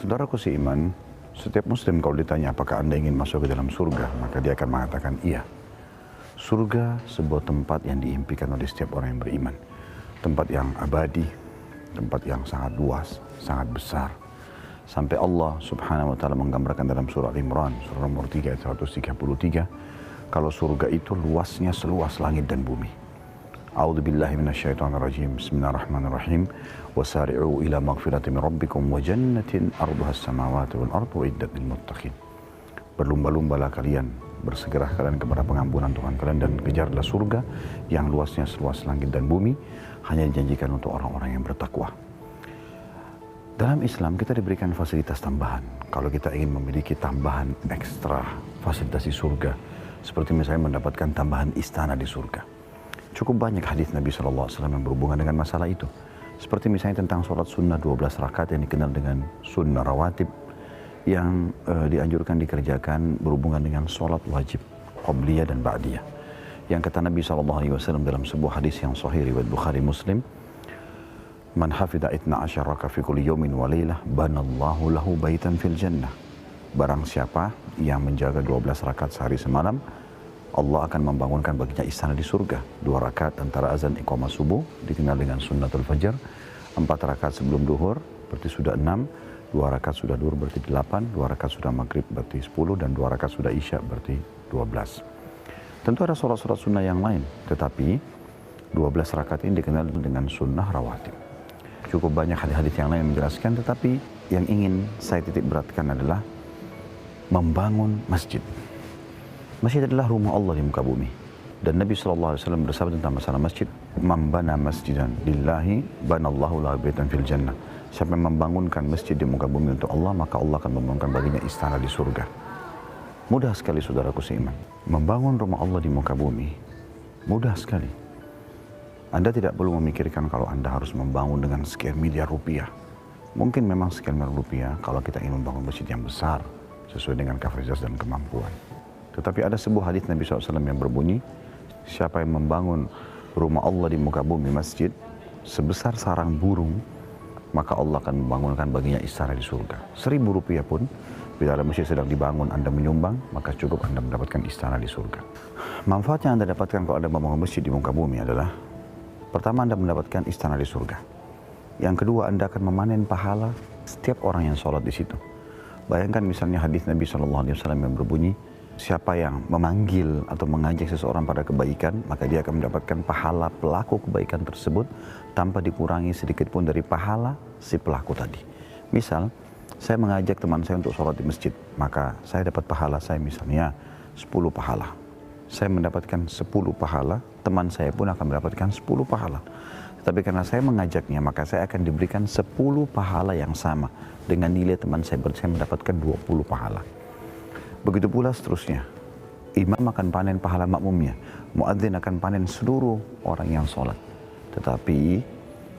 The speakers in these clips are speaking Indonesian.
Saudaraku seiman, setiap muslim kalau ditanya apakah Anda ingin masuk ke dalam surga, maka dia akan mengatakan iya. Surga sebuah tempat yang diimpikan oleh setiap orang yang beriman. Tempat yang abadi, tempat yang sangat luas, sangat besar. Sampai Allah subhanahu wa ta'ala menggambarkan dalam surah Al-Imran, surah nomor 3 ayat 133, kalau surga itu luasnya seluas langit dan bumi. A'udzu billahi minasyaitonir rajim. Bismillahirrahmanirrahim. Wasari'u ila maghfiratin min rabbikum wa jannatin arduha as-samawati wal ardu uiddat lil muttaqin. Berlumba-lumbalah kalian, bersegera kalian kepada pengampunan Tuhan kalian dan kejarlah surga yang luasnya seluas langit dan bumi, hanya dijanjikan untuk orang-orang yang bertakwa. Dalam Islam kita diberikan fasilitas tambahan. Kalau kita ingin memiliki tambahan ekstra fasilitas di surga, seperti misalnya mendapatkan tambahan istana di surga. Cukup banyak hadis Nabi SAW yang berhubungan dengan masalah itu. Seperti misalnya tentang sholat sunnah 12 rakaat yang dikenal dengan sunnah rawatib, yang dianjurkan dikerjakan berhubungan dengan sholat wajib, qobliyah dan ba'diyah. Yang kata Nabi SAW dalam sebuah hadis yang sahih riwayat Bukhari Muslim, Man hafidha itna asyaraka fi kulli yawmin wa laylah, banallahu lahu baitan fil jannah. Barang siapa yang menjaga 12 rakaat sehari semalam, Allah akan membangunkan baginya istana di surga. 2 rakaat antara azan iqamah subuh, dikenal dengan sunnatul fajar. 4 rakaat sebelum duhur, berarti sudah 6. 2 rakaat sudah duhur, berarti 8. 2 rakaat sudah maghrib, berarti 10. Dan 2 rakaat sudah isya, berarti 12. Tentu ada sholat-sholat sunnah yang lain. Tetapi 12 rakaat ini dikenal dengan sunnah rawatib. Cukup banyak hadis-hadis yang lain menjelaskan. Tetapi yang ingin saya titik beratkan adalah membangun masjid. Masjid adalah rumah Allah di muka bumi. Dan Nabi SAW bersabda tentang masalah masjid, Man bana masjidan lillahi banallahu lahu baitan fil jannah. Siapa yang membangunkan masjid di muka bumi untuk Allah, maka Allah akan membangunkan baginya istana di surga. Mudah sekali saudaraku seiman. Membangun rumah Allah di muka bumi, mudah sekali. Anda tidak perlu memikirkan kalau Anda harus membangun dengan sekian miliar rupiah. Mungkin memang sekian miliar rupiah kalau kita ingin membangun masjid yang besar, sesuai dengan kapasitas dan kemampuan. Tetapi ada sebuah hadis Nabi SAW yang berbunyi, siapa yang membangun rumah Allah di muka bumi, masjid, sebesar sarang burung, maka Allah akan membangunkan baginya istana di surga. 1.000 rupiah pun, bila ada masjid sedang dibangun, Anda menyumbang, maka cukup Anda mendapatkan istana di surga. Manfaat yang Anda dapatkan kalau Anda membangun masjid di muka bumi adalah, pertama Anda mendapatkan istana di surga. Yang kedua, Anda akan memanen pahala setiap orang yang sholat di situ. Bayangkan misalnya hadis Nabi SAW yang berbunyi, siapa yang memanggil atau mengajak seseorang pada kebaikan, maka dia akan mendapatkan pahala pelaku kebaikan tersebut tanpa dikurangi sedikit pun dari pahala si pelaku tadi. Misal, saya mengajak teman saya untuk sholat di masjid, maka saya dapat pahala saya misalnya 10 pahala. Saya mendapatkan 10 pahala, teman saya pun akan mendapatkan 10 pahala. Tapi karena saya mengajaknya, maka saya akan diberikan 10 pahala yang sama. Dengan nilai teman saya mendapatkan 20 pahala. Begitu pula seterusnya. Imam akan panen pahala makmumnya. Muadzin akan panen seluruh orang yang sholat. Tetapi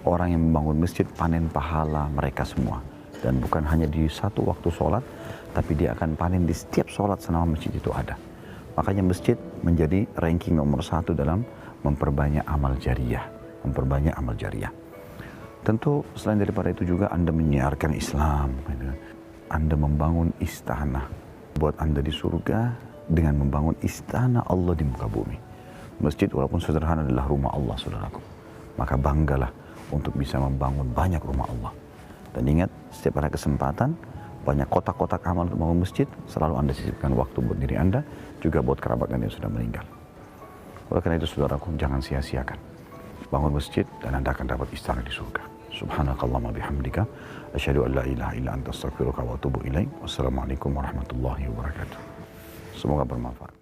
orang yang membangun masjid panen pahala mereka semua. Dan bukan hanya di satu waktu sholat, tapi dia akan panen di setiap sholat selama masjid itu ada. Makanya masjid menjadi ranking nomor 1 dalam memperbanyak amal jariyah. Memperbanyak amal jariyah. Tentu selain daripada itu juga Anda menyiarkan Islam. Anda membangun istana buat Anda di surga dengan membangun istana Allah di muka bumi. Masjid walaupun sederhana adalah rumah Allah, saudaraku. Maka banggalah untuk bisa membangun banyak rumah Allah. Dan ingat, setiap ada kesempatan, banyak kotak-kotak amal untuk membangun masjid, selalu Anda sisipkan waktu buat diri Anda, juga buat kerabat Anda yang sudah meninggal. Oleh karena itu, saudaraku, jangan sia-siakan. Bangun masjid dan Anda akan dapat istana di surga. Subhanakallahumma bihamdika, asyhadu an la ilaha illa anta astaghfiruka wa atubu ilaik. Wassalamualaikum warahmatullahi wabarakatuh. Semoga bermanfaat.